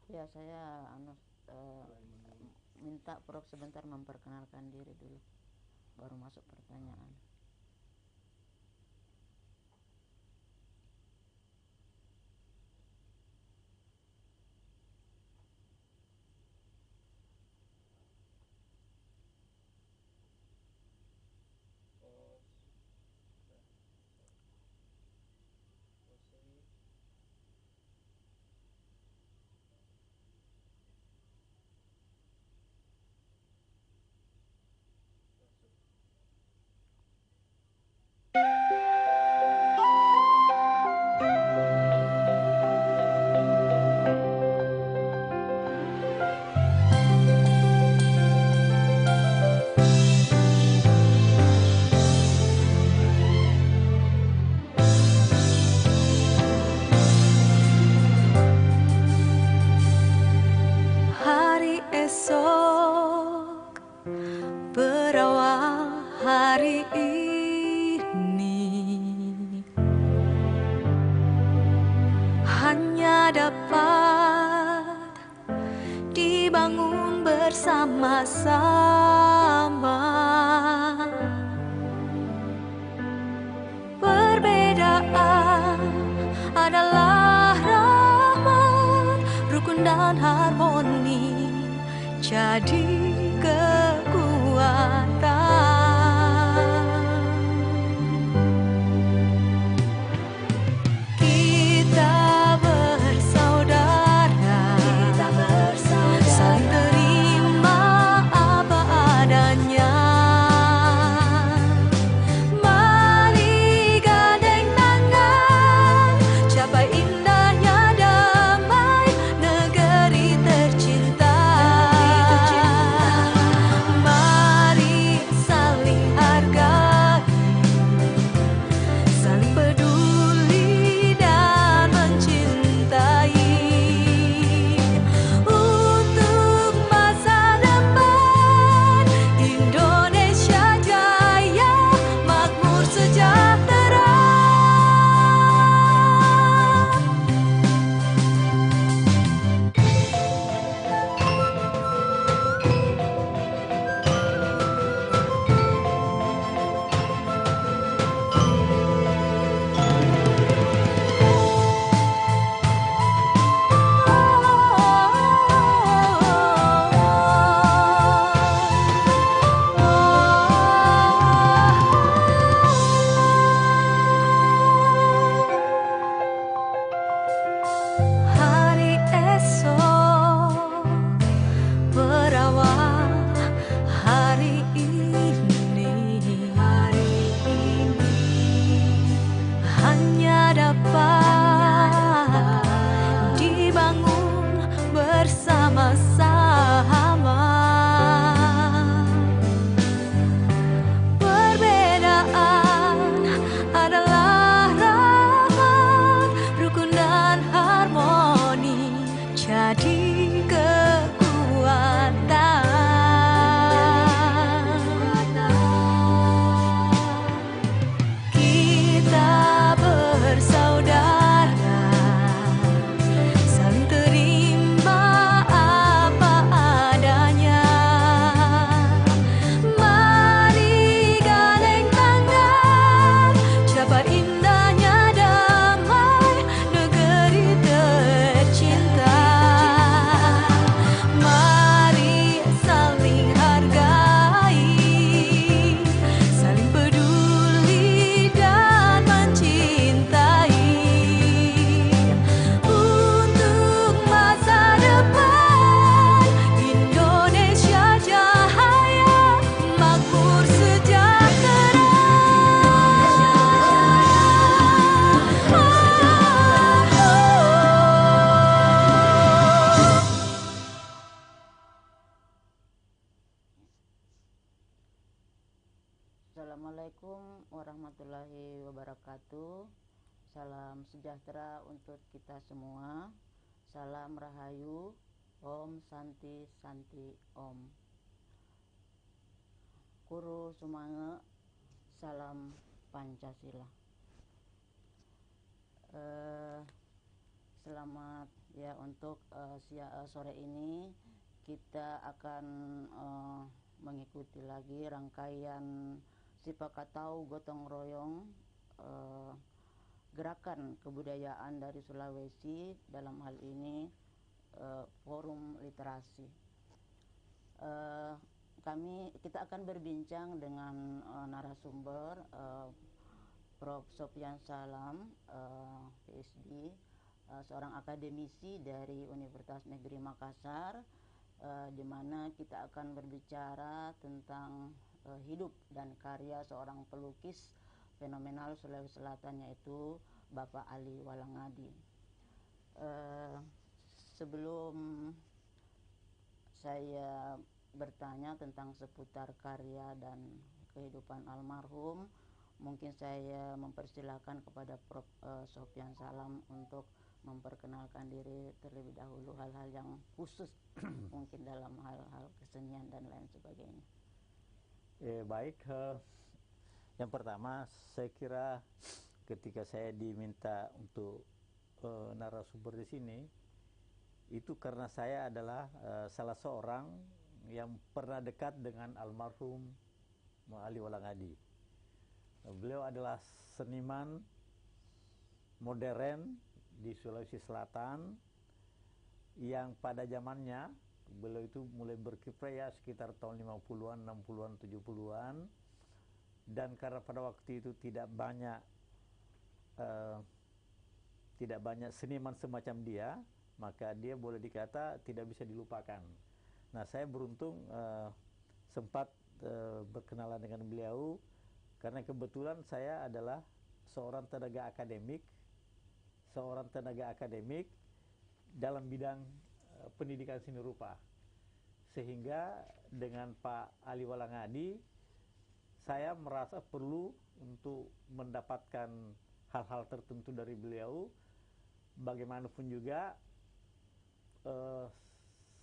Ya, saya minta Prof sebentar memperkenalkan diri dulu, baru masuk pertanyaan. Hari esok berawal hari ini, hanya dapat dibangun bersama-sama. Perbedaan adalah rahmat, rukun dan harmoni jadi kekuatan. Kita bersaudara, saling terima apa adanya. Mari gandeng tangan, capai indahnya damai negeri tercinta. Mari saling hargai, saling peduli dan mencintai untuk masa depan Indonesia jaya, makmur sejahtera. Hari esok berawal hari ini, hanya dapat dibangun bersama-sama. Perbedaan adalah rahmat, rukun dan harmoni jadi kekuatan. Kita bersaudara, saling terima apa adanya. Mari gandeng tangan, capai indahnya damai negeri tercinta. Mari saling hargai, saling peduli dan mencintai untuk masa depan Indonesia jaya, makmur sejahtera. Assalamualaikum warahmatullahi wabarakatuh. Salam sejahtera untuk kita semua. Salam Rahayu. Om Santi Santi Om. Kuru Sumange. Salam Pancasila. selamat ya untuk sore ini kita akan mengikuti lagi rangkaian Sipakatau Gotong Royong, gerakan kebudayaan dari Sulawesi, dalam hal ini forum literasi. Kita akan berbincang dengan narasumber Prof. Sopyan Salam, PhD, seorang akademisi dari Universitas Negeri Makassar, di mana kita akan berbicara tentang hidup dan karya seorang pelukis fenomenal Sulawesi Selatan, yaitu Bapak Ali Walangadi. Sebelum saya bertanya tentang seputar karya dan kehidupan almarhum, mungkin saya mempersilahkan kepada Prof. Sopyan Salam untuk memperkenalkan diri terlebih dahulu, hal-hal yang khusus mungkin dalam hal-hal kesenian dan lain sebagainya. Baik, yang pertama saya kira ketika saya diminta untuk narasumber di sini, itu karena saya adalah salah seorang yang pernah dekat dengan almarhum Ali Walangadi. Beliau adalah seniman modern di Sulawesi Selatan yang pada zamannya beliau itu mulai berkiprah ya sekitar tahun 50-an, 60-an, 70-an, dan karena pada waktu itu tidak banyak seniman semacam dia, maka dia boleh dikata tidak bisa dilupakan. Nah, saya beruntung sempat berkenalan dengan beliau karena kebetulan saya adalah seorang tenaga akademik dalam bidang pendidikan seni rupa. Sehingga dengan Pak Ali Walangadi saya merasa perlu untuk mendapatkan hal-hal tertentu dari beliau. Bagaimanapun juga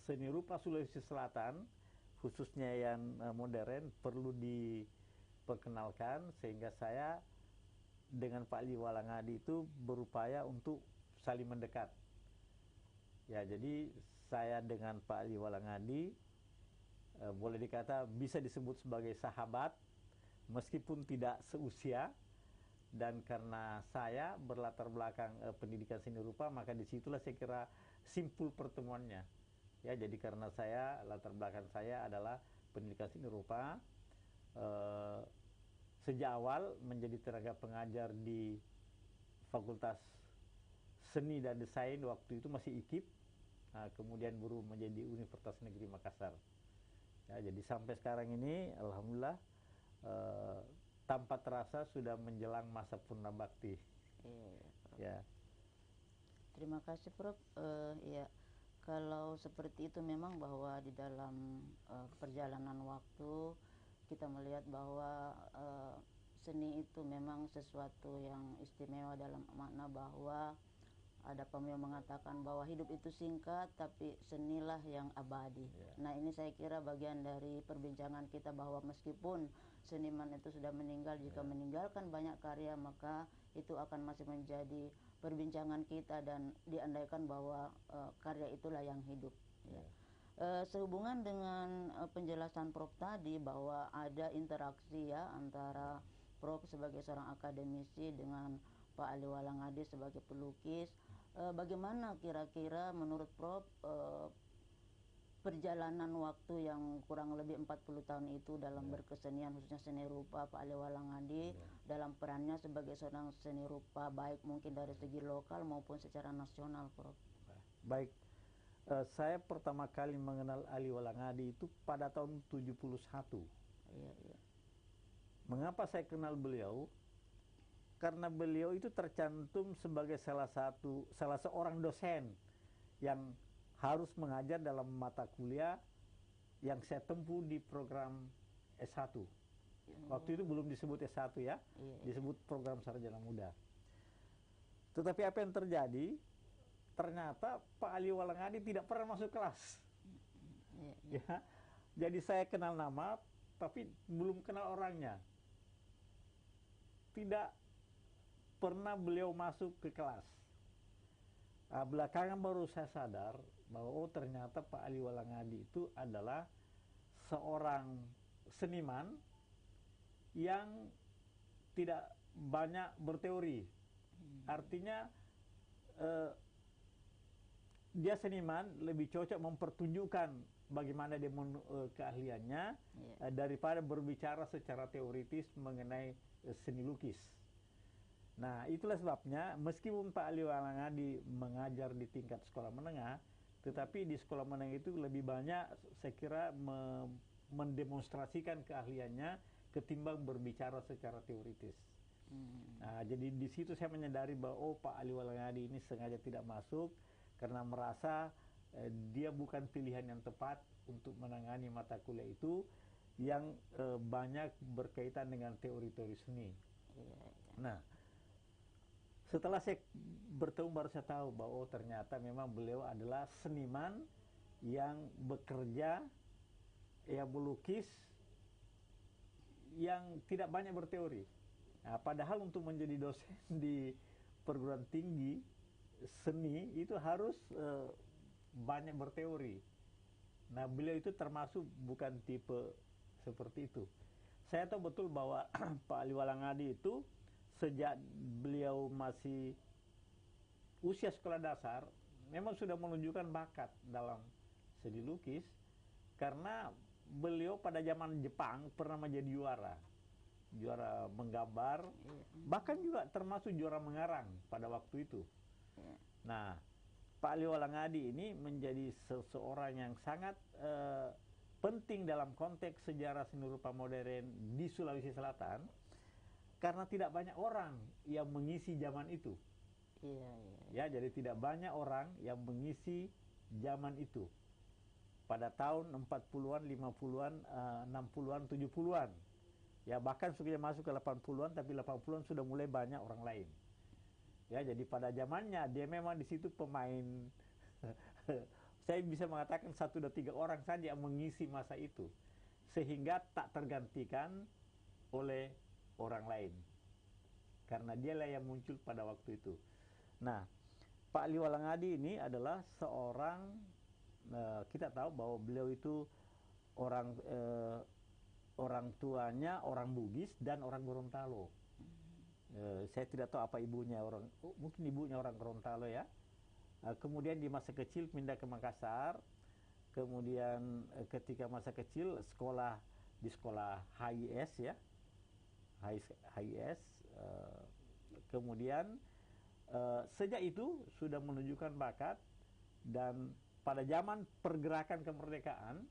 seni rupa Sulawesi Selatan, khususnya yang modern, perlu diperkenalkan, sehingga saya dengan Pak Ali Walangadi itu berupaya untuk saling mendekat. Ya, jadi saya dengan Pak Ali Walangadi boleh dikata bisa disebut sebagai sahabat, meskipun tidak seusia, dan karena saya berlatar belakang pendidikan seni rupa, maka disitulah saya kira simpul pertemuannya. Ya, jadi karena latar belakang saya adalah pendidikan seni rupa, sejak awal menjadi tenaga pengajar di Fakultas Seni dan Desain, waktu itu masih IKIP, kemudian baru menjadi Universitas Negeri Makassar. Ya, jadi sampai sekarang ini alhamdulillah tanpa terasa sudah menjelang masa purna bakti. Ya. Terima kasih, Prof. Ya, kalau seperti itu memang bahwa di dalam perjalanan waktu kita melihat bahwa seni itu memang sesuatu yang istimewa, dalam makna bahwa ada pemilih mengatakan bahwa hidup itu singkat tapi senilah yang abadi. Nah, ini saya kira bagian dari perbincangan kita bahwa meskipun seniman itu sudah meninggal, jika meninggalkan banyak karya, maka itu akan masih menjadi perbincangan kita dan diandaikan bahwa karya itulah yang hidup. Sehubungan dengan penjelasan Prof tadi bahwa ada interaksi ya antara Prof sebagai seorang akademisi dengan Pak Ali Walangadi sebagai pelukis, bagaimana kira-kira menurut Prof perjalanan waktu yang kurang lebih 40 tahun itu dalam berkesenian, khususnya seni rupa, Pak Ali Walangadi dalam perannya sebagai seorang seni rupa, baik mungkin dari segi lokal maupun secara nasional, Prof? Baik, saya pertama kali mengenal Ali Walangadi itu pada tahun 71. Iya. Mengapa saya kenal beliau? Karena beliau itu tercantum sebagai salah seorang dosen yang harus mengajar dalam mata kuliah yang saya tempuh di program S1. Waktu itu belum disebut S1 ya, disebut program sarjana muda. Tetapi apa yang terjadi? Ternyata Pak Ali Walangadi tidak pernah masuk kelas. Ya, jadi saya kenal nama, tapi belum kenal orangnya. Tidak pernah beliau masuk ke kelas. Belakangan baru saya sadar bahwa oh ternyata Pak Ali Walangadi itu adalah seorang seniman yang tidak banyak berteori. Artinya dia seniman lebih cocok mempertunjukkan bagaimana dia keahliannya daripada berbicara secara teoritis mengenai seni lukis. Nah, itulah sebabnya meskipun Pak Ali Walangadi mengajar di tingkat sekolah menengah, tetapi di sekolah menengah itu lebih banyak saya kira mendemonstrasikan keahliannya ketimbang berbicara secara teoritis. Nah, jadi di situ saya menyadari bahwa oh Pak Ali Walangadi ini sengaja tidak masuk karena merasa dia bukan pilihan yang tepat untuk menangani mata kuliah itu yang banyak berkaitan dengan teori-teori seni. Nah, setelah saya bertemu baru saya tahu bahwa oh, ternyata memang beliau adalah seniman yang bekerja, ya melukis yang tidak banyak berteori. Nah, padahal untuk menjadi dosen di perguruan tinggi seni itu harus banyak berteori. Nah, beliau itu termasuk bukan tipe seperti itu. Saya tahu betul bahwa Pak Ali Walangadi itu sejak beliau masih usia sekolah dasar memang sudah menunjukkan bakat dalam seni lukis, karena beliau pada zaman Jepang pernah menjadi juara menggambar, bahkan juga termasuk juara mengarang pada waktu itu. Nah, Pak Ali Walangadi ini menjadi seseorang yang sangat penting dalam konteks sejarah seni rupa modern di Sulawesi Selatan, karena tidak banyak orang yang mengisi zaman itu. Ya, jadi tidak banyak orang yang mengisi zaman itu. Pada tahun 40-an, 50-an, 60-an, 70-an. Ya, bahkan sudah masuk ke 80-an, tapi 80-an sudah mulai banyak orang lain. Ya, jadi pada zamannya dia memang di situ pemain saya bisa mengatakan 1, 2, 3 orang saja yang mengisi masa itu, sehingga tak tergantikan oleh orang lain, karena dialah yang muncul pada waktu itu. Nah, Pak Ali Walangadi ini adalah seorang kita tahu bahwa beliau itu orang tuanya orang Bugis dan orang Gorontalo. Saya tidak tahu apa ibunya mungkin ibunya orang Gorontalo ya. Kemudian di masa kecil pindah ke Makassar. Kemudian ketika masa kecil sekolah di sekolah HIS ya. HIS. Kemudian sejak itu sudah menunjukkan bakat, dan pada zaman pergerakan kemerdekaan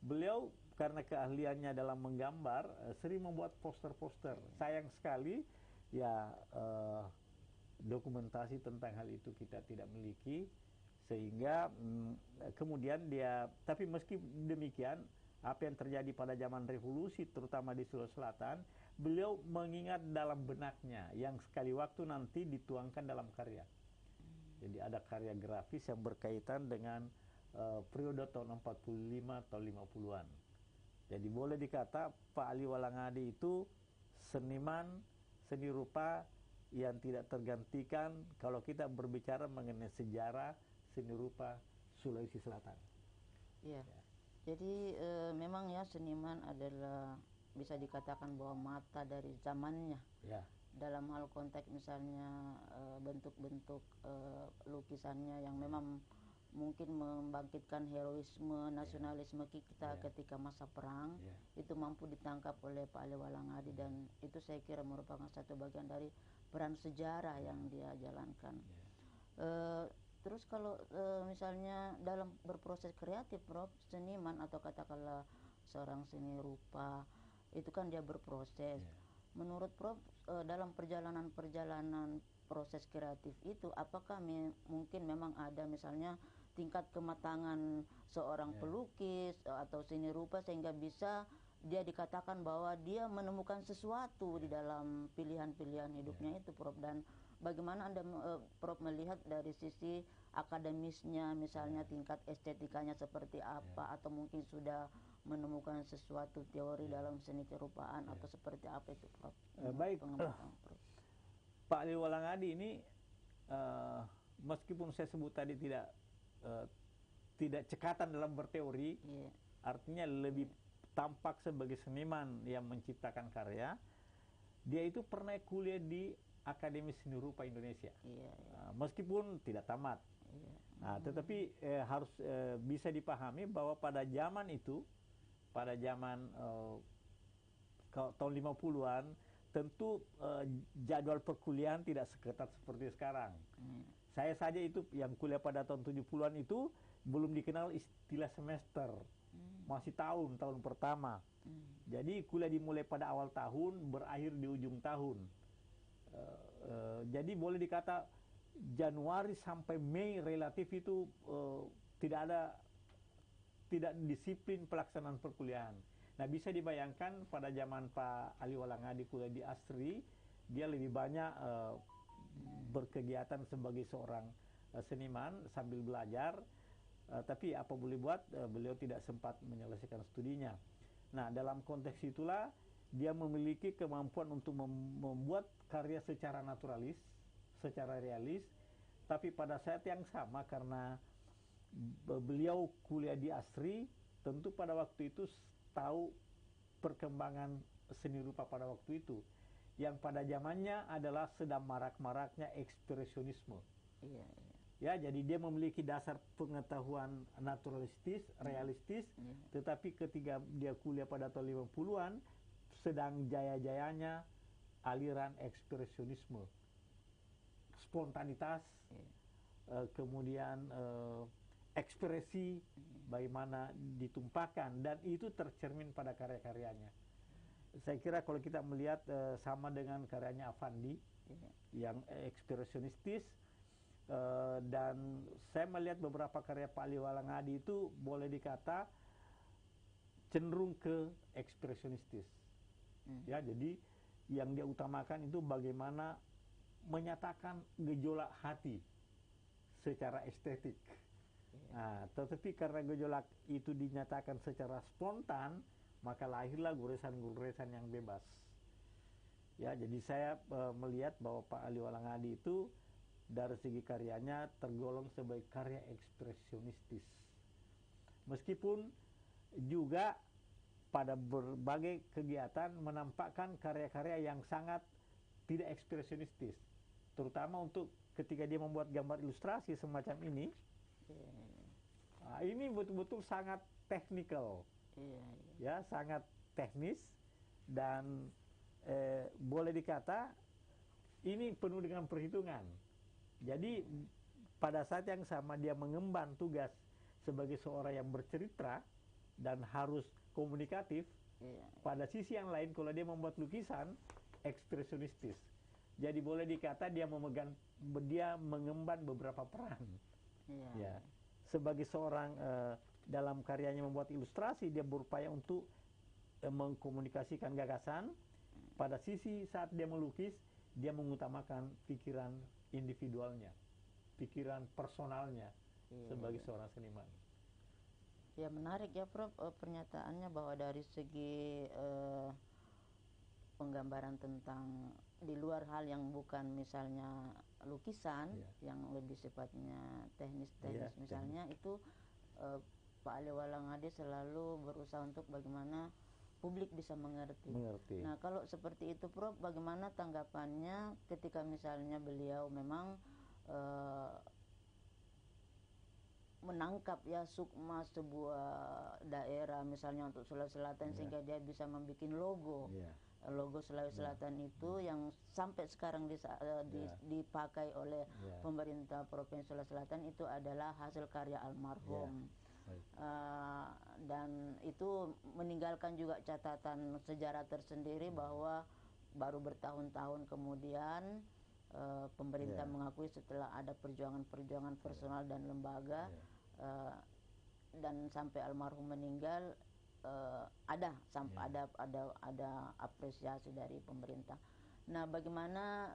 beliau karena keahliannya dalam menggambar sering membuat poster-poster. Sayang sekali ya dokumentasi tentang hal itu kita tidak miliki, sehingga kemudian dia, tapi meski demikian apa yang terjadi pada zaman revolusi terutama di Sulawesi Selatan, beliau mengingat dalam benaknya yang sekali waktu nanti dituangkan dalam karya. Jadi ada karya grafis yang berkaitan dengan periode tahun 45 atau 50-an. Jadi boleh dikata Pak Ali Walangadi itu seniman seni rupa yang tidak tergantikan kalau kita berbicara mengenai sejarah seni rupa Sulawesi Selatan. Iya. Jadi memang ya seniman adalah bisa dikatakan bahwa mata dari zamannya. Ya. Dalam hal konteks misalnya bentuk-bentuk lukisannya yang memang mungkin membangkitkan heroisme nasionalisme kita ketika masa perang, itu mampu ditangkap oleh Pak Ali Walangadi, dan itu saya kira merupakan satu bagian dari peran sejarah yang dia jalankan. Terus kalau misalnya dalam berproses kreatif, Prof, seniman atau katakanlah seorang seni rupa itu kan dia berproses. Menurut Prof, dalam perjalanan proses kreatif itu, apakah mungkin memang ada misalnya tingkat kematangan seorang pelukis atau seni rupa sehingga bisa dia dikatakan bahwa dia menemukan sesuatu di dalam pilihan-pilihan hidupnya itu, Prof? Dan bagaimana Anda, Prof, melihat dari sisi akademisnya, misalnya tingkat estetikanya seperti apa, atau mungkin sudah menemukan sesuatu teori dalam seni kerupaan atau seperti apa itu, Prof? Baik, Pak Ali Walangadi ini meskipun saya sebut tadi tidak cekatan dalam berteori, Iya. artinya lebih tampak sebagai seniman yang menciptakan karya. Dia itu pernah kuliah di Akademi Seni Rupa Indonesia, Iya. meskipun tidak tamat. Iya. Nah, tetapi harus bisa dipahami bahwa pada zaman itu, pada zaman tahun 50-an, tentu jadwal perkuliahan tidak seketat seperti sekarang. Saya saja itu yang kuliah pada tahun 70-an itu belum dikenal istilah semester, masih tahun pertama. Jadi kuliah dimulai pada awal tahun, berakhir di ujung tahun. Jadi boleh dikata Januari sampai Mei relatif itu tidak disiplin pelaksanaan perkuliahan. Nah, bisa dibayangkan pada zaman Pak Ali Walangadi kuliah di ASTRI, dia lebih banyak berkegiatan sebagai seorang seniman sambil belajar, tapi apa boleh buat, beliau tidak sempat menyelesaikan studinya. Nah, dalam konteks itulah dia memiliki kemampuan untuk membuat karya secara naturalis, secara realis, tapi pada saat yang sama karena beliau kuliah di ASTRI, tentu pada waktu itu tahu perkembangan seni rupa pada waktu itu, yang pada zamannya adalah sedang marak-maraknya ekspresionisme. Iya. Ya, jadi dia memiliki dasar pengetahuan naturalistis, realistis, tetapi ketika dia kuliah pada tahun 50-an, sedang jaya-jayanya aliran ekspresionisme, spontanitas, kemudian ekspresi bagaimana ditumpahkan, dan itu tercermin pada karya-karyanya. Saya kira kalau kita melihat sama dengan karyanya Affandi yang ekspresionistis, dan saya melihat beberapa karya Pak Ali Walangadi itu boleh dikata cenderung ke ekspresionistis. Ya, jadi yang dia utamakan itu bagaimana menyatakan gejolak hati secara estetik. Nah, tetapi karena gejolak itu dinyatakan secara spontan, maka lahirlah goresan-goresan yang bebas. Ya, jadi saya melihat bahwa Pak Ali Walangadi itu dari segi karyanya tergolong sebagai karya ekspresionistis. Meskipun juga pada berbagai kegiatan menampakkan karya-karya yang sangat tidak ekspresionistis, terutama untuk ketika dia membuat gambar ilustrasi semacam ini. Nah, ini betul-betul sangat teknikal, ya, sangat teknis, dan boleh dikata ini penuh dengan perhitungan. Jadi pada saat yang sama dia mengemban tugas sebagai seorang yang bercerita dan harus komunikatif. Pada sisi yang lain, kalau dia membuat lukisan ekspresionistis, jadi boleh dikata dia mengemban beberapa peran. Ya, sebagai seorang dalam karyanya membuat ilustrasi, dia berupaya untuk mengkomunikasikan gagasan. Pada sisi saat dia melukis, dia mengutamakan pikiran individualnya, pikiran personalnya sebagai seorang seniman. Ya, menarik ya Prof, pernyataannya bahwa dari segi penggambaran tentang di luar hal yang bukan misalnya lukisan, yang lebih sifatnya teknis misalnya, itu Pak Ali Walangadi selalu berusaha untuk bagaimana publik bisa mengerti. Nah, kalau seperti itu Prof, bagaimana tanggapannya ketika misalnya beliau memang menangkap ya sukma sebuah daerah misalnya untuk Sulawesi Selatan, sehingga dia bisa membuat logo. Logo Sulawesi Selatan itu yang sampai sekarang dipakai oleh pemerintah Provinsi Sulawesi Selatan itu adalah hasil karya almarhum. Dan itu meninggalkan juga catatan sejarah tersendiri bahwa baru bertahun-tahun kemudian pemerintah mengakui setelah ada perjuangan-perjuangan personal dan lembaga, dan sampai almarhum meninggal ada apresiasi dari pemerintah. Nah, bagaimana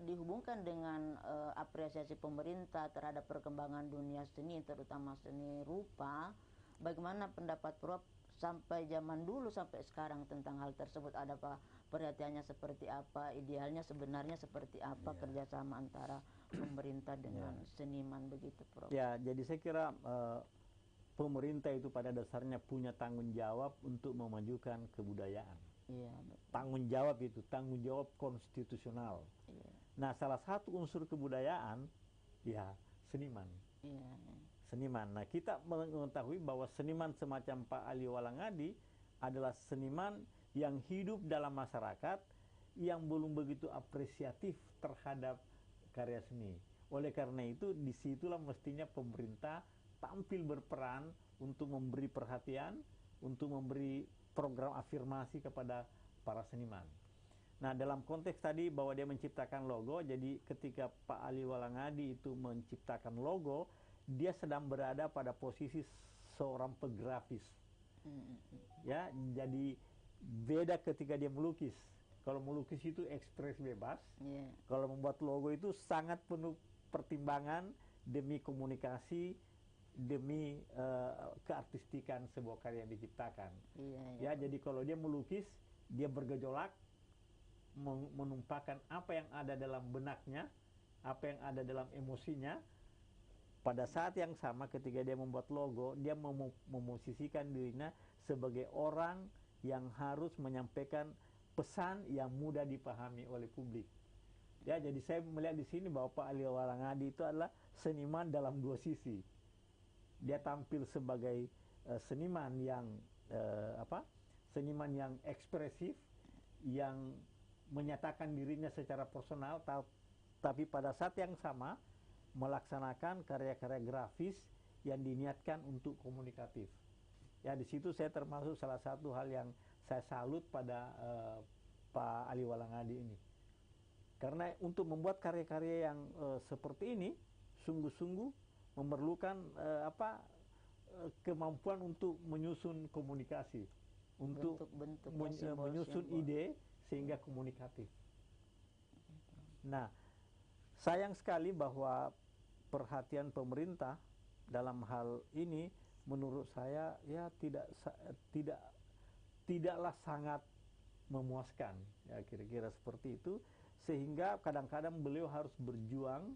dihubungkan dengan apresiasi pemerintah terhadap perkembangan dunia seni, terutama seni rupa, bagaimana pendapat Prof sampai zaman dulu sampai sekarang tentang hal tersebut? Ada perhatiannya seperti apa, idealnya sebenarnya seperti apa kerjasama antara pemerintah dengan seniman begitu, Prof. Ya, jadi saya kira pemerintah itu pada dasarnya punya tanggung jawab untuk memajukan kebudayaan. Iya, betul. Tanggung jawab itu, tanggung jawab konstitusional. Iya, Nah, salah satu unsur kebudayaan, ya seniman. iya, Seniman. Nah, kita mengetahui bahwa seniman semacam Pak Ali Walangadi adalah seniman yang hidup dalam masyarakat, yang belum begitu apresiatif terhadap karya seni. Oleh karena itu, disitulah mestinya pemerintah tampil berperan untuk memberi perhatian, untuk memberi program afirmasi kepada para seniman. Nah, dalam konteks tadi bahwa dia menciptakan logo, jadi ketika Pak Ali Walangadi itu menciptakan logo, dia sedang berada pada posisi seorang pegrafis. Ya, jadi beda ketika dia melukis. Kalau melukis itu ekspres bebas. iya, Kalau membuat logo itu sangat penuh pertimbangan demi komunikasi, demi keartistikan sebuah karya yang diciptakan. iya, Ya, jadi kalau dia melukis, dia bergejolak, menumpahkan apa yang ada dalam benaknya, apa yang ada dalam emosinya. Pada saat yang sama ketika dia membuat logo, dia memosisikan dirinya sebagai orang yang harus menyampaikan pesan yang mudah dipahami oleh publik. Ya, jadi saya melihat di sini bahwa Pak Ali Walangadi itu adalah seniman dalam dua sisi. Dia tampil sebagai seniman yang seniman yang ekspresif, yang menyatakan dirinya secara personal, tapi pada saat yang sama melaksanakan karya-karya grafis yang diniatkan untuk komunikatif. Ya, di situ saya termasuk salah satu hal yang saya salut pada Pak Ali Walangadi ini. Karena untuk membuat karya-karya yang seperti ini sungguh-sungguh memerlukan kemampuan untuk menyusun komunikasi, untuk bentuk-bentuk, menyusun ide sehingga komunikatif. Nah, sayang sekali bahwa perhatian pemerintah dalam hal ini menurut saya ya tidaklah sangat memuaskan, ya kira-kira seperti itu, sehingga kadang-kadang beliau harus berjuang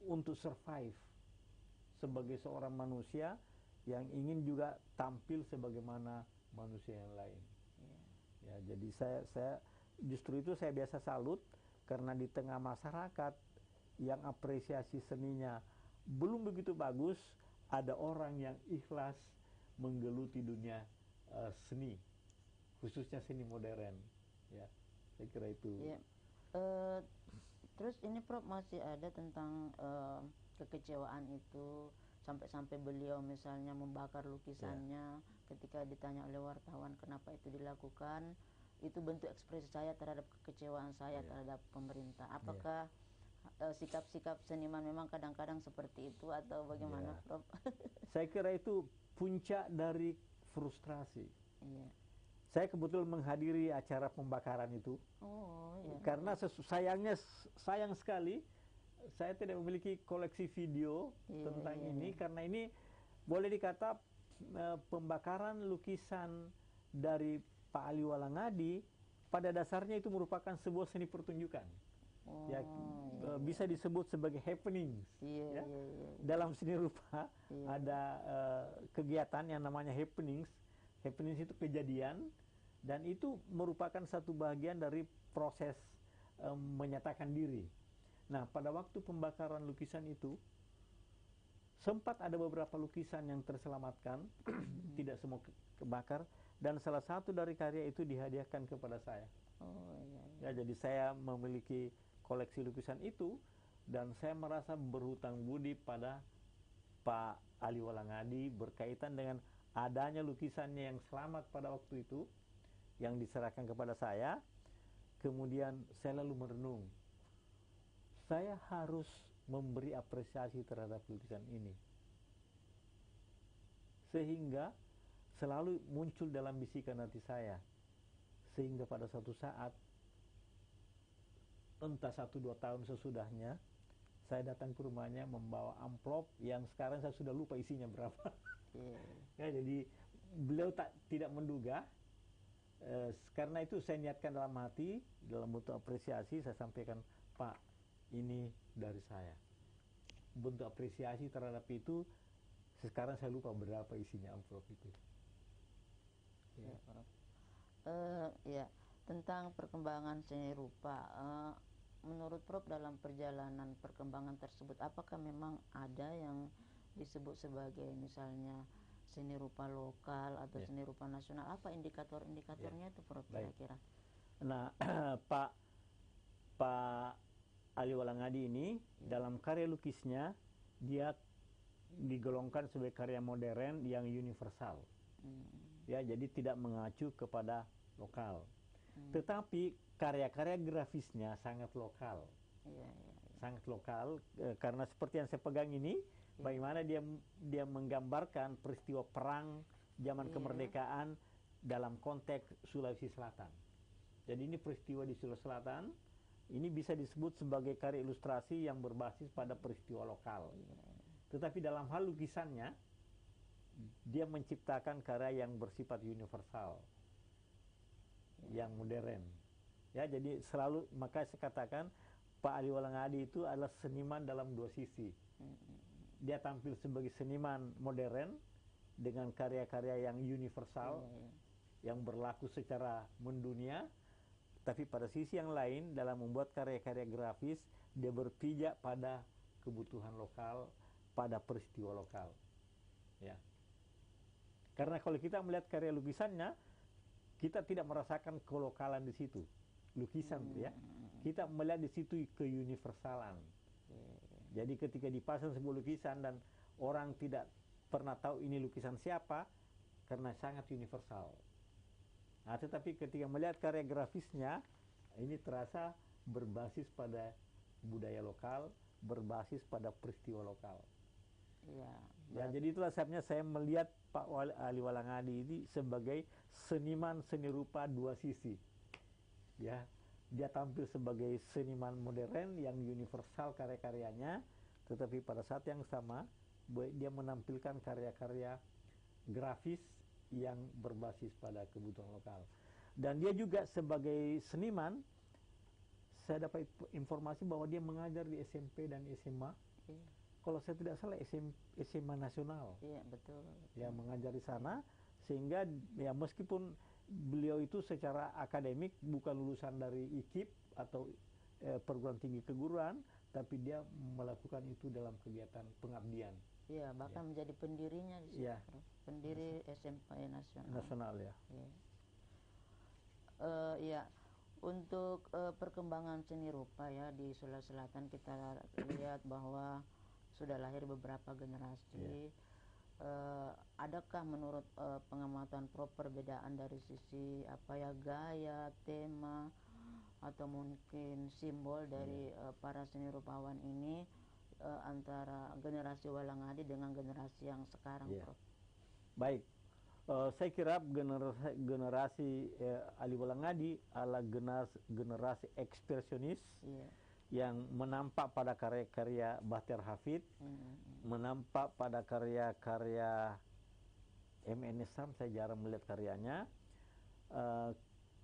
untuk survive sebagai seorang manusia yang ingin juga tampil sebagaimana manusia yang lain. Ya, jadi saya justru itu saya biasa salut, karena di tengah masyarakat yang apresiasi seninya belum begitu bagus, ada orang yang ikhlas menggeluti dunia seni, khususnya seni modern. Ya, saya kira itu. Ya. Terus ini Prof masih ada tentang kekecewaan itu, sampai-sampai beliau misalnya membakar lukisannya. Ketika ditanya oleh wartawan kenapa itu dilakukan, itu bentuk ekspresi saya terhadap kekecewaan saya terhadap pemerintah. Apakah sikap-sikap seniman memang kadang-kadang seperti itu atau bagaimana, Prof? Saya kira itu puncak dari frustrasi. Iya. Saya kebetulan menghadiri acara pembakaran itu. Oh, iya. Karena sayang sekali saya tidak memiliki koleksi video tentang ini, karena ini boleh dikata pembakaran lukisan dari Pak Ali Walangadi pada dasarnya itu merupakan sebuah seni pertunjukan. Bisa disebut sebagai happening. Ya. Dalam seni rupa ada kegiatan yang namanya happenings. Happenings itu kejadian, dan itu merupakan satu bagian dari proses menyatakan diri. Nah, pada waktu pembakaran lukisan itu sempat ada beberapa lukisan yang terselamatkan, tidak semua kebakar, dan salah satu dari karya itu dihadiahkan kepada saya. Ya, jadi saya memiliki koleksi lukisan itu, dan saya merasa berhutang budi pada Pak Ali Walangadi berkaitan dengan adanya lukisannya yang selamat pada waktu itu, yang diserahkan kepada saya. Kemudian saya lalu merenung, saya harus memberi apresiasi terhadap lukisan ini, sehingga selalu muncul dalam bisikan hati saya, sehingga pada suatu saat, entah 1-2 tahun sesudahnya, saya datang ke rumahnya membawa amplop yang sekarang saya sudah lupa isinya berapa. Ya, jadi beliau tidak menduga Karena itu saya niatkan dalam hati, dalam bentuk apresiasi saya sampaikan, Pak, ini dari saya. Bentuk apresiasi terhadap itu, sekarang saya lupa berapa isinya amplop itu. Ya, Prof. Ya, tentang perkembangan seni rupa, menurut Prof dalam perjalanan perkembangan tersebut, apakah memang ada yang disebut sebagai misalnya seni rupa lokal atau seni rupa nasional? Apa indikator-indikatornya itu, Prof, kira-kira? Nah, Pak Ali Walangadi ini dalam karya lukisnya dia digolongkan sebagai karya modern yang universal. Ya, jadi tidak mengacu kepada lokal. Tetapi karya-karya grafisnya sangat lokal. Sangat lokal, karena seperti yang saya pegang ini, bagaimana dia menggambarkan peristiwa perang zaman kemerdekaan dalam konteks Sulawesi Selatan. Jadi ini peristiwa di Sulawesi Selatan, ini bisa disebut sebagai karya ilustrasi yang berbasis pada peristiwa lokal. Tetapi dalam hal lukisannya, dia menciptakan karya yang bersifat universal, yang modern. Ya, jadi selalu, maka saya katakan Pak Ali Walangadi itu adalah seniman dalam dua sisi. Dia tampil sebagai seniman modern dengan karya-karya yang universal, yang berlaku secara mendunia. Tapi pada sisi yang lain, dalam membuat karya-karya grafis, dia berpijak pada kebutuhan lokal, pada peristiwa lokal. Ya. Karena kalau kita melihat karya lukisannya, kita tidak merasakan kelokalan di situ. Lukisan, ya. Kita melihat di situ keuniversalan. Jadi ketika dipasang sebuah lukisan dan orang tidak pernah tahu ini lukisan siapa, karena sangat universal. Nah, tetapi ketika melihat karya grafisnya, ini terasa berbasis pada budaya lokal, berbasis pada peristiwa lokal. Ya, jadi itulah sebabnya saya melihat Pak Ali Walangadi ini sebagai seniman seni rupa dua sisi. Ya, dia tampil sebagai seniman modern yang universal karya-karyanya, tetapi pada saat yang sama dia menampilkan karya-karya grafis yang berbasis pada kebutuhan lokal. Dan dia juga sebagai seniman, saya dapat informasi bahwa dia mengajar di SMP dan SMA. Kalau saya tidak salah SMA nasional. Iya, betul. Ya, mengajar di sana, sehingga ya meskipun beliau itu secara akademik bukan lulusan dari IKIP atau perguruan tinggi keguruan, tapi dia melakukan itu dalam kegiatan pengabdian. Iya, bahkan menjadi pendirinya di situ, pendiri SMP nasional. Nasional, ya. Ya, untuk perkembangan seni rupa ya di Sulawesi Selatan, kita lihat bahwa sudah lahir beberapa generasi. Adakah menurut pengamatan Prof perbedaan dari sisi apa ya, gaya, tema, atau mungkin simbol dari para seni rupawan ini antara generasi Walangadi dengan generasi yang sekarang, Prof? Baik, saya kira generasi Ali Walangadi adalah generasi ekspresionis yang menampak pada karya-karya Bahtiar Hafid, menampak pada karya-karya M.N. Sam, saya jarang melihat karyanya.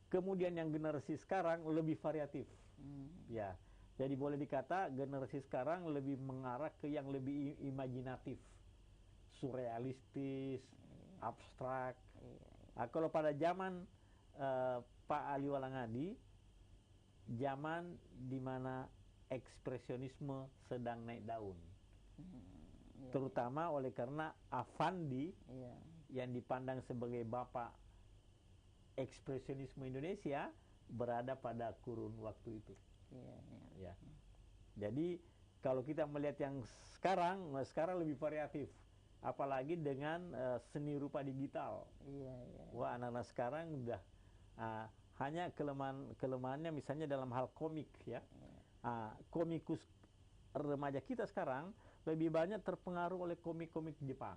Kemudian yang generasi sekarang lebih variatif. Ya, jadi boleh dikata generasi sekarang lebih mengarah ke yang lebih imajinatif, surrealistis, abstrak. Kalau pada zaman Pak Ali Walangadi, zaman di mana ekspresionisme sedang naik daun, terutama oleh karena Affandi yang dipandang sebagai bapak ekspresionisme Indonesia berada pada kurun waktu itu. Ya. Jadi kalau kita melihat yang sekarang lebih variatif, apalagi dengan seni rupa digital. Wah, anak-anak sekarang udah hanya kelemahannya misalnya dalam hal komik, ya. Komikus remaja kita sekarang lebih banyak terpengaruh oleh komik-komik Jepang.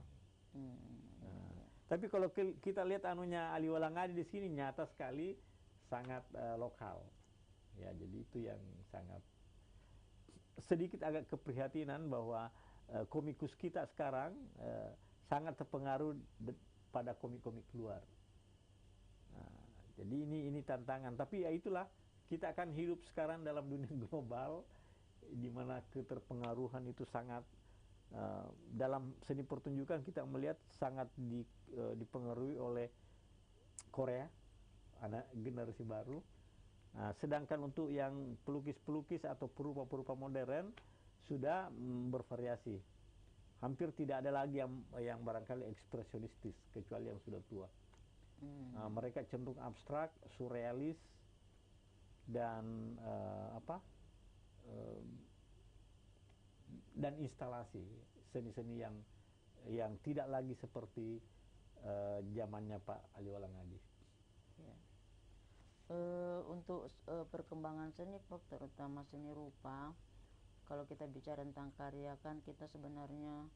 Tapi kalau kita lihat anunya Ali Walangadi di sini nyata sekali sangat lokal. Ya, jadi itu yang sangat sedikit agak keprihatinan bahwa komikus kita sekarang sangat terpengaruh pada komik-komik luar. Jadi ini tantangan. Tapi ya itulah, kita akan hidup sekarang dalam dunia global di mana keterpengaruhan itu sangat dalam seni pertunjukan kita melihat sangat dipengaruhi oleh Korea, anak generasi baru. Nah, sedangkan untuk yang pelukis-pelukis atau perupa-perupa modern sudah bervariasi. Hampir tidak ada lagi yang barangkali ekspresionistis kecuali yang sudah tua. Nah, mereka cenderung abstrak, surrealis, dan dan instalasi seni-seni yang tidak lagi seperti zamannya Pak Ali Walangadi. Ya. Untuk perkembangan seni, Prof, terutama seni rupa, kalau kita bicara tentang karya kan kita sebenarnya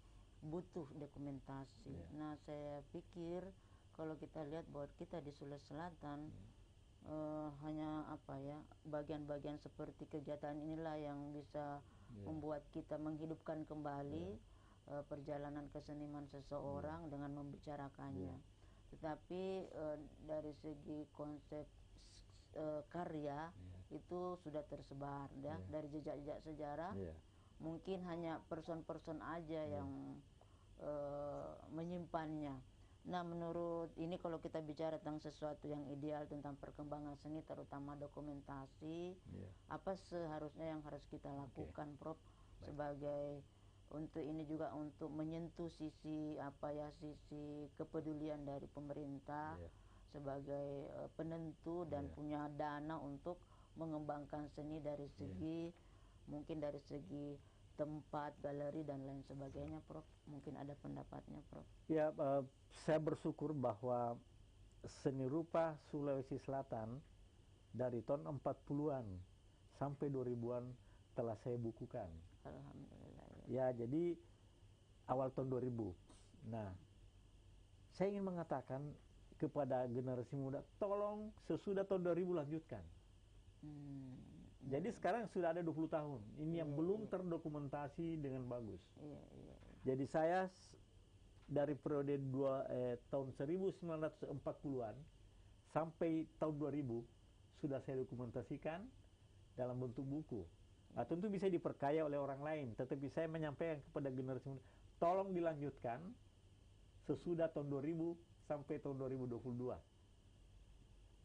butuh dokumentasi. Nah, saya pikir kalau kita lihat bahwa kita di Sulawesi Selatan hanya bagian-bagian seperti kegiatan inilah yang bisa membuat kita menghidupkan kembali perjalanan keseniman seseorang dengan membicarakannya. Tetapi dari segi konsep karya itu sudah tersebar dari jejak-jejak sejarah. Mungkin hanya person-person aja yang menyimpannya. Nah, menurut ini kalau kita bicara tentang sesuatu yang ideal tentang perkembangan seni, terutama dokumentasi, apa seharusnya yang harus kita lakukan, Prof, sebagai untuk ini juga untuk menyentuh sisi sisi kepedulian dari pemerintah sebagai penentu dan punya dana untuk mengembangkan seni dari segi mungkin dari segi tempat, galeri dan lain sebagainya, Prof. Mungkin ada pendapatnya, Prof. Ya, saya bersyukur bahwa seni rupa Sulawesi Selatan dari tahun 40-an sampai 2000-an telah saya bukukan. Alhamdulillah. Ya, jadi awal tahun 2000. Nah, saya ingin mengatakan kepada generasi muda, tolong sesudah tahun 2000 lanjutkan. Jadi sekarang sudah ada 20 tahun. Ini yang belum terdokumentasi dengan bagus. Jadi saya dari periode tahun 1940-an sampai tahun 2000 sudah saya dokumentasikan dalam bentuk buku. Nah, tentu bisa diperkaya oleh orang lain, tetapi saya menyampaikan kepada generasi muda, tolong dilanjutkan sesudah tahun 2000 sampai tahun 2022.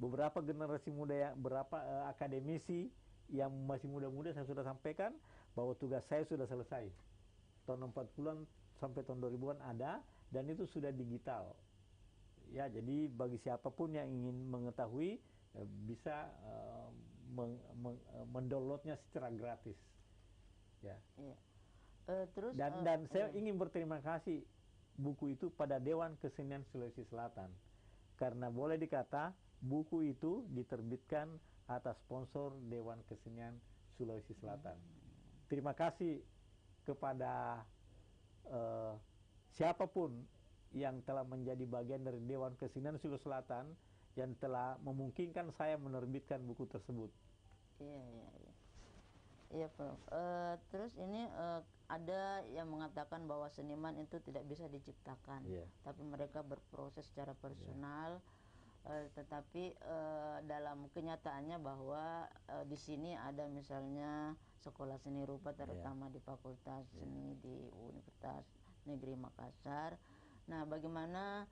Beberapa generasi muda, beberapa akademisi yang masih muda-muda saya sudah sampaikan bahwa tugas saya sudah selesai. Tahun 40-an sampai tahun 2000-an ada, dan itu sudah digital. Ya, jadi bagi siapapun yang ingin mengetahui bisa mendownloadnya secara gratis. Ya. Terus dan saya ingin berterima kasih buku itu pada Dewan Kesenian Sulawesi Selatan, karena boleh dikata buku itu diterbitkan atas sponsor Dewan Kesenian Sulawesi Selatan. Terima kasih kepada siapapun yang telah menjadi bagian dari Dewan Kesenian Sulawesi Selatan yang telah memungkinkan saya menerbitkan buku tersebut. Iya, Prof. Terus ini ada yang mengatakan bahwa seniman itu tidak bisa diciptakan, tapi mereka berproses secara personal. Tetapi dalam kenyataannya bahwa di sini ada misalnya sekolah seni rupa terutama di Fakultas Seni di Universitas Negeri Makassar. Nah, bagaimana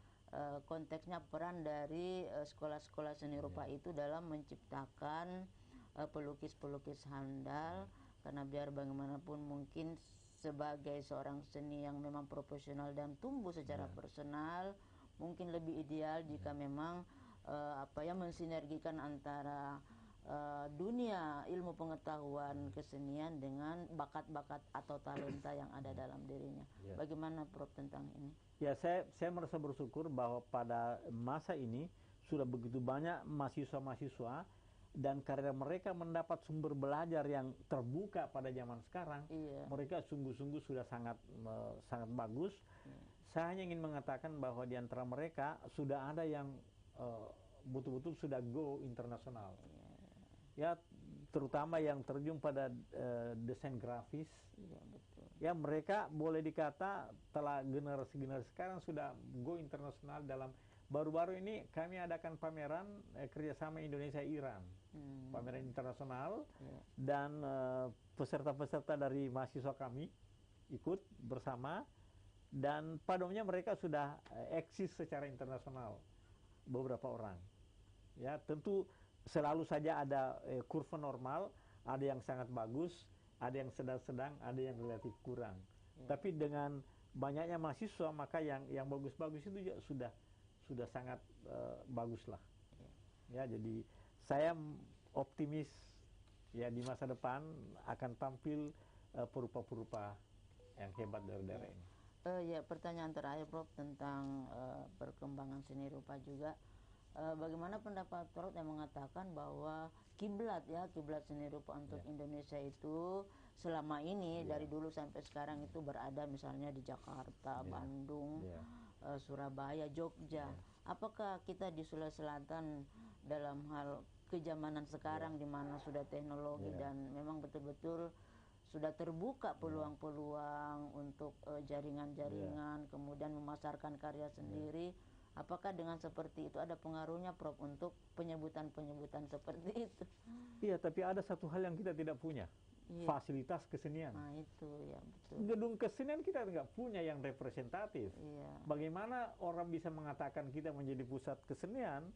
konteksnya peran dari sekolah-sekolah seni rupa itu dalam menciptakan pelukis-pelukis handal, karena biar bagaimanapun mungkin sebagai seorang seni yang memang profesional dan tumbuh secara personal, mungkin lebih ideal jika memang mensinergikan antara dunia ilmu pengetahuan kesenian dengan bakat-bakat atau talenta yang ada dalam dirinya. Bagaimana, Prof, tentang ini? Ya, saya merasa bersyukur bahwa pada masa ini sudah begitu banyak mahasiswa-mahasiswa, dan karena mereka mendapat sumber belajar yang terbuka pada zaman sekarang, mereka sungguh-sungguh sudah sangat bagus. Saya hanya ingin mengatakan bahwa di antara mereka sudah ada yang betul-betul sudah go internasional. Ya, terutama yang terjun pada desain grafis. Ya, mereka boleh dikata telah generasi-generasi sekarang sudah go internasional dalam baru-baru ini kami adakan pameran kerjasama Indonesia-Iran, pameran internasional, dan peserta-peserta dari mahasiswa kami ikut bersama, dan pada umumnya mereka sudah eksis secara internasional, beberapa orang. Ya, tentu selalu saja ada kurva normal, ada yang sangat bagus, ada yang sedang-sedang, ada yang relatif kurang. Tapi dengan banyaknya mahasiswa, maka yang bagus-bagus itu juga sudah sangat bagus lah. Ya, jadi saya optimis ya di masa depan akan tampil perupa-perupa yang hebat dari daerah ini. Ya, pertanyaan terakhir Prof tentang perkembangan seni rupa juga. Bagaimana pendapat Prof yang mengatakan bahwa kiblat seni rupa untuk Indonesia itu selama ini dari dulu sampai sekarang itu berada misalnya di Jakarta, Bandung, Surabaya, Jogja. Apakah kita di Sulawesi Selatan dalam hal kejamanan sekarang di mana sudah teknologi dan memang betul-betul sudah terbuka peluang-peluang untuk jaringan-jaringan, kemudian memasarkan karya sendiri. Apakah dengan seperti itu ada pengaruhnya Prof untuk penyebutan-penyebutan seperti itu? Iya, tapi ada satu hal yang kita tidak punya, fasilitas kesenian. Nah itu ya betul. Gedung kesenian kita nggak punya yang representatif. Iya. Bagaimana orang bisa mengatakan kita menjadi pusat kesenian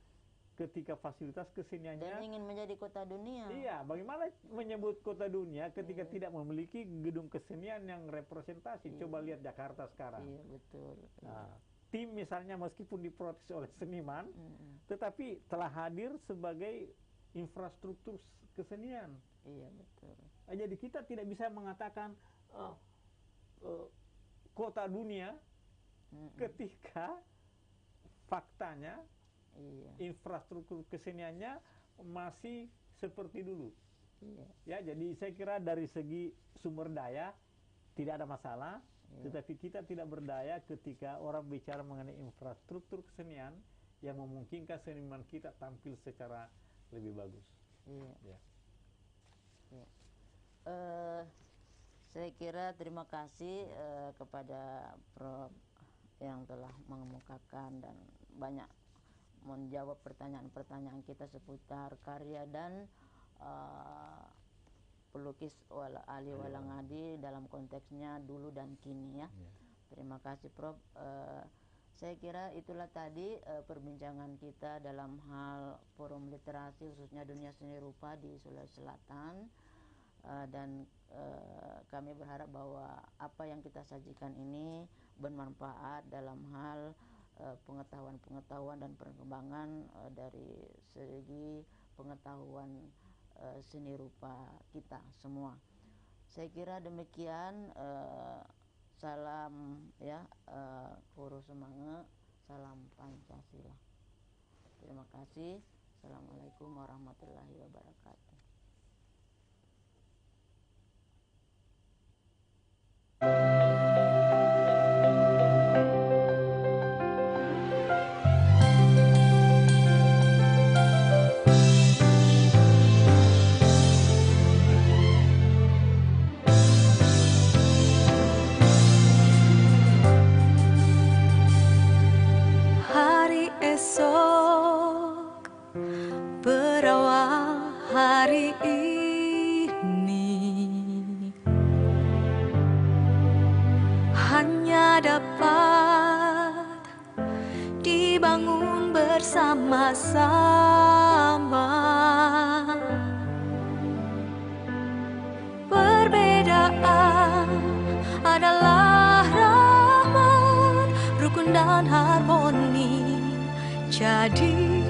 ketika fasilitas keseniannya dan ingin menjadi kota dunia? Iya, bagaimana menyebut kota dunia ketika tidak memiliki gedung kesenian yang representasi? Coba lihat Jakarta sekarang. Iya betul. Nah, tim misalnya meskipun diprotes oleh seniman, tetapi telah hadir sebagai infrastruktur kesenian. Iya betul. Jadi kita tidak bisa mengatakan kota dunia ketika faktanya infrastruktur keseniannya masih seperti dulu. Ya, jadi saya kira dari segi sumber daya tidak ada masalah. Tetapi kita tidak berdaya ketika orang bicara mengenai infrastruktur kesenian yang memungkinkan seniman kita tampil secara lebih bagus. Saya kira terima kasih kepada Prof yang telah mengemukakan dan banyak menjawab pertanyaan-pertanyaan kita seputar karya dan pelukis Ali Walangadi dalam konteksnya dulu dan kini ya. Terima kasih Prof. Saya kira itulah tadi perbincangan kita dalam hal forum literasi khususnya dunia seni rupa di Sulawesi Selatan, dan kami berharap bahwa apa yang kita sajikan ini bermanfaat dalam hal pengetahuan-pengetahuan dan perkembangan dari segi pengetahuan seni rupa kita semua. Saya kira demikian. Salam ya, Kuru Semangge, salam Pancasila. Terima kasih. Assalamualaikum warahmatullahi wabarakatuh. Hari esok berawal hari ini, hanya dapat dibangun bersama-sama. Perbedaan adalah rahmat, rukun dan harmoni. Jadi